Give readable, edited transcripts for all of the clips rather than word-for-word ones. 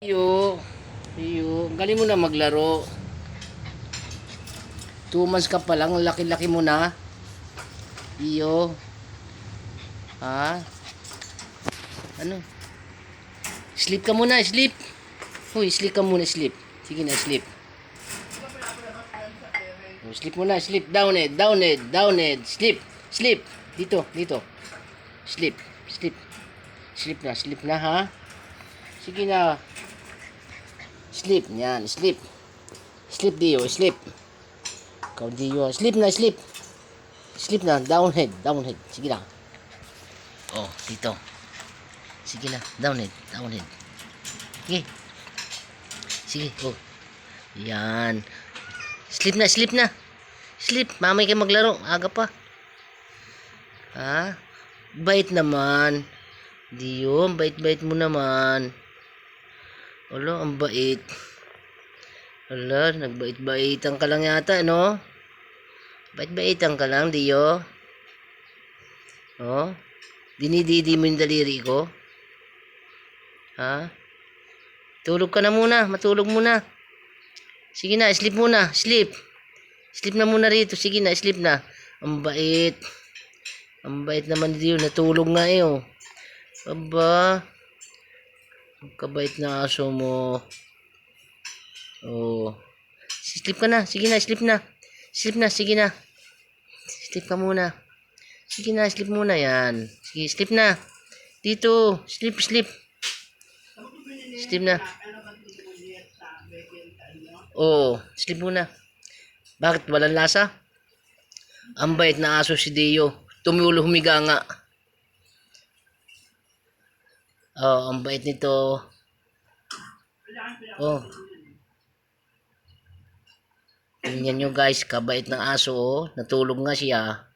Iyo, galing mo na maglaro. 2 months ka pa lang, laki-laki mo na. Iyo. Ha? Ano? Sleep ka muna, sleep. Hoy, sleep ka muna, sleep. Sige na, sleep. Oh, sleep muna, sleep. Down head, down head, down head. Sleep, sleep. Dito, dito. Sleep, sleep. Sleep na ha. Sige na. Sleep, yan, sleep. Sleep, Dio, sleep. Ikaw, Dio, sleep na, sleep. Sleep na, down head. Sige na. Oh, dito. Sige na, down head. Sige. Sige, oh. Yan. Sleep na. Sleep, mamay kayo maglaro. Aga pa. Ha? Bait naman. Dio, bait-bait mo naman. Wala, ang bait. Wala, nagbait-baitan ka lang yata, no? Bait-baitan ka lang, Dio. Oh? Dinididi mo yung daliri ko? Ha? Tulog ka na muna, matulog muna. Sige na, sleep muna, sleep. Sleep na muna rito, sige na, sleep na. Ang bait. Ang bait naman, Dio, natulog nga eh, oh. Aba. Ang kabait na aso mo. Oh. Sleep ka na. Sige na, sleep na. Sleep na, sige na. Sleep ka muna. Sige na, sleep muna yan. Sige, sleep na. Dito, sleep. Sleep na. Oh, sleep muna. Bakit walang lasa? Ang bait na aso si Dio. Tumulo humiga nga. Oh, ang bait nito. Oh. Tingnan nyo guys, kabait ng aso oh. Natulog nga siya.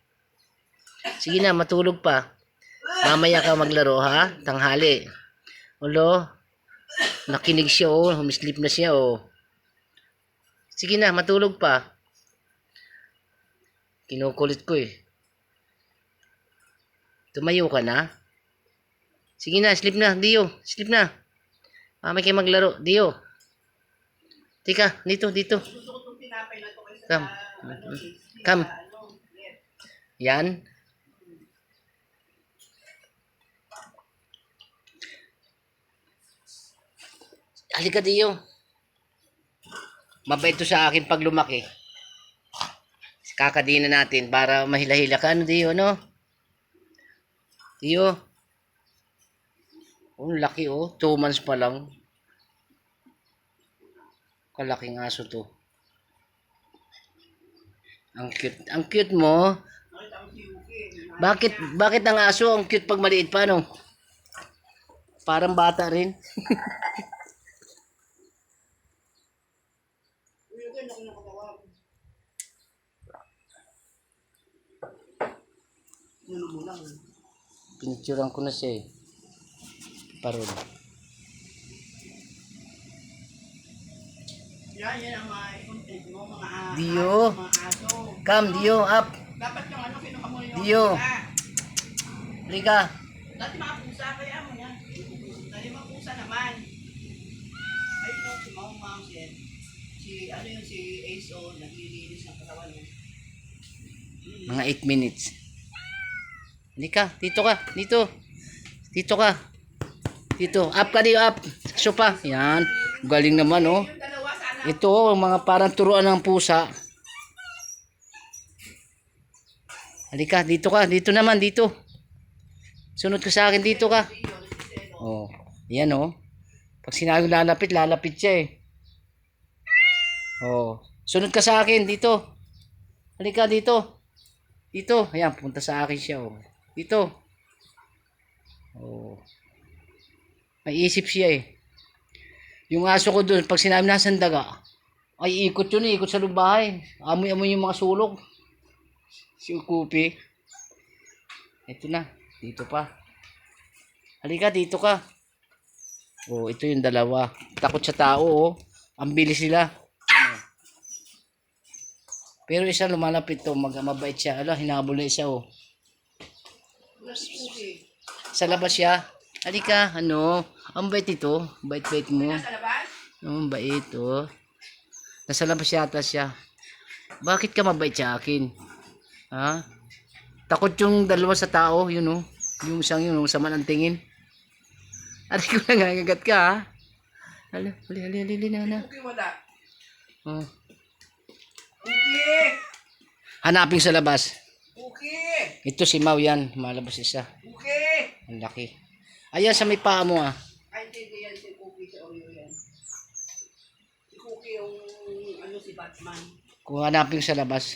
Sige na, matulog pa. Mamaya ka maglaro ha, tanghali. Ulo, nakinig siya oh, humislip na siya oh. Sige na, matulog pa. Kinukulit ko eh. Tumayo ka na. Sige na, sleep na, Dio. Sleep na. Mamay kayo maglaro, Dio. Tika, dito. Come. Yan. Halika, Dio. Mabait to sa akin pag lumaki. Kakadinan natin para mahila-hila ka. Ano, Dio, no? Dio. Oh, laki oh. 2 months pa lang. Kalaking aso to. Ang cute mo. Bakit ang aso ang cute pag maliit pa, no? Parang bata rin. Pinicturean ko na siya eh. Parol. Yan ang mga content mo, mga Dio. aso. Come, Dio, up. Dapat yung ano, kinuha mo yung Dio. Halika. dati mga pusa, kaya mo yan. Dati mga pusa naman. Ay, no, si Mau Mountain. Si Ace O, naglilinis ng katawan mo. Mga 8 minutes. Halika, dito ka. Dito ka. Dito, up ka, Dio, up. Sopa. Yan. Galing naman, oh. Yung dalawa sana. Ito, mga parang turuan ng pusa. Halika, dito ka. Dito naman, dito. Sunod ka sa akin, dito ka. Oh, yan oh. Pag sinabi lalapit siya eh. Oh, sunod ka sa akin, dito. Halika, dito. Dito, ayan, punta sa akin siya oh. Dito. Oh. May isip siya eh. Yung aso ko doon, pag sinabi nasan daga, ay ikot yun, ikot sa lubahay. Amoy-amoy yung mga sulok. Si Ukupi. Ito na, dito pa. Halika, dito ka. Oh, ito yung dalawa. Takot sa tao, oh. Ang bilis nila. Pero isa lumalapit to, mabait siya. Ala, hinabol na isa, oh. Sa labas siya. Halika, ano? Ang bait ito. Bait-bait mo. Nasa labas? Ang bait, oh. Nasa labas yata siya. Bakit ka mabait sa akin? Ha? Takot yung dalawa sa tao, yun oh. Yung isang yun, oh, sama ng tingin. Aray ko nangangagat ka, ha? Hali na. Okay, wala. Oh. Okay. Hanapin sa labas. Okay. Ito si Mau yan. Malabas isa. Okay. Ang laki. Ayan sa may paa mo, ah. Ay, hindi yan si Cookie sa Oreo yan. Si Cookie yung ano si Batman. Kung hanapin sa labas.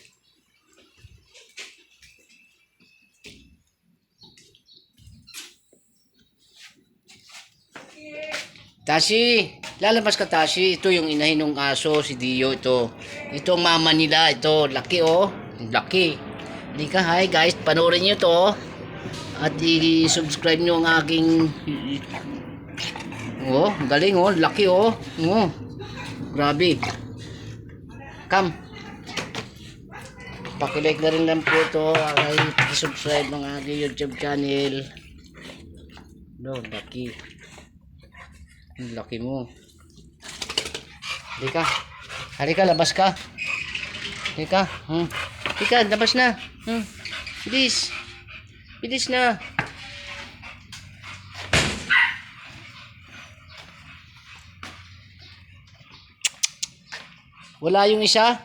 Tashi, lalabas ka Tashi. Ito yung inahin ng aso, si Dio ito. Ito ang mama nila, ito, laki oh. Laki. Hindi ka, hi guys, panoorin nyo to. At i-subscribe nyo ang aking... Oh, galing oh, laki oh. Oh, grabe. Come. Pakilike na rin lang po ito. Ay, subscribe ng aking YouTube channel. No, laki. Ang laki mo. Halika. Halika, labas ka. Halika. Halika, labas na. Bilis. Bilis na. Wala yung isa.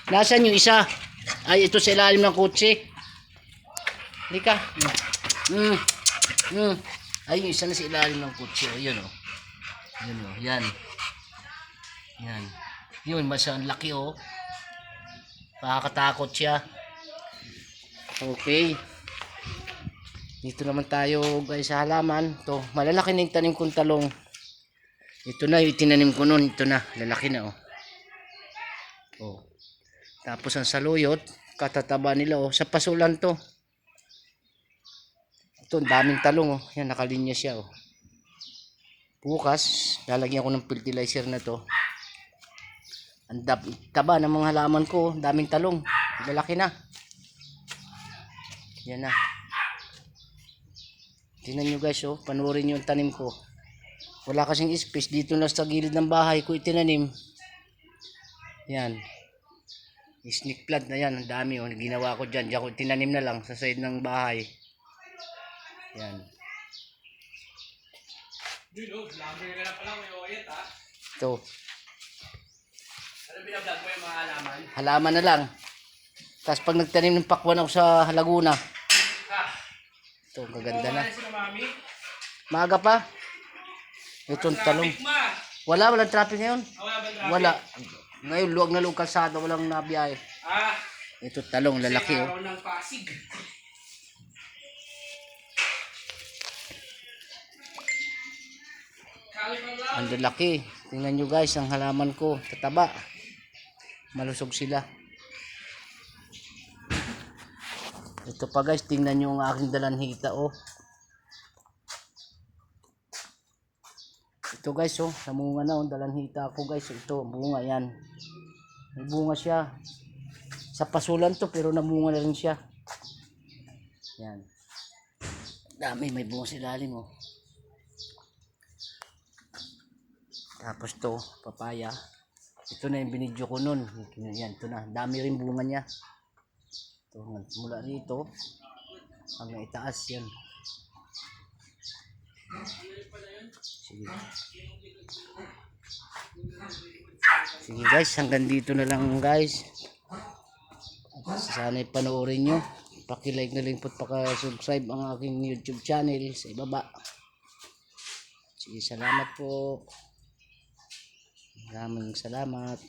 Nasaan yung isa? Ay, ito sa ilalim ng kotse. Halika. Ay, yung isa na sa ilalim ng kotse. Ayun o. Ayun o. Yan. Yan. Yun, mas ang laki o. Pakakatakot siya. Okay. Dito naman tayo guys sa halaman. Ito, malalaki na yung tanim kong talong. Ito na, yung tinanim ko nun. Ito na, lalaki na o. Oh. Tapos ang saluyot, katataba nila o. Sa pasulan to. Ito, daming talong oh. Yan, nakalinya siya oh. Bukas, lalagyan ko ng fertilizer na to. Ang taba ng mga halaman ko, daming talong. Lalaki na. Yan na. Tingnan nyo guys oh, panoorin nyo yung tanim ko. Wala kasing space dito na sa gilid ng bahay ko itinanim. Yan. Snake plant na yan, ang dami oh. Ginawa ko dyan, diyan ko tinanim na lang sa side ng bahay. Yan. Ito. Ano binablog mo yung mga halaman? Halaman na lang. Tapos pag nagtanim ng pakwan ako sa Laguna. Ito, kaganda na. Maaga pa. Itong talong. Walang traffic ngayon. Wala. Ngayon, luwag na luwag kalsada, walang nabiyahe. Ito talong, lalaki oh. ng Pasig. Ang lalaki. Tingnan nyo guys, ang halaman ko. Tataba. Malusog sila. Ito pa guys, tingnan nyo ang aking dalanhita oh. Ito guys oh, namunga na oh, dalanhita ako guys. Ito, bunga yan. May bunga siya. Sa pasulan to pero namunga na rin siya. Yan. Dami, may bunga sa ilalim oh. Tapos to, papaya. Ito na yung binidyo ko nun. Yan, ito na. Dami rin bunga niya. Ito, mula rito hanggang itaas yan. Sige. Sige guys, hanggang dito na lang guys. Sana'y panoorin nyo. Paki-like na rin po at paka-subscribe ang aking YouTube channel sa ibaba. Sige, salamat po. Maraming salamat.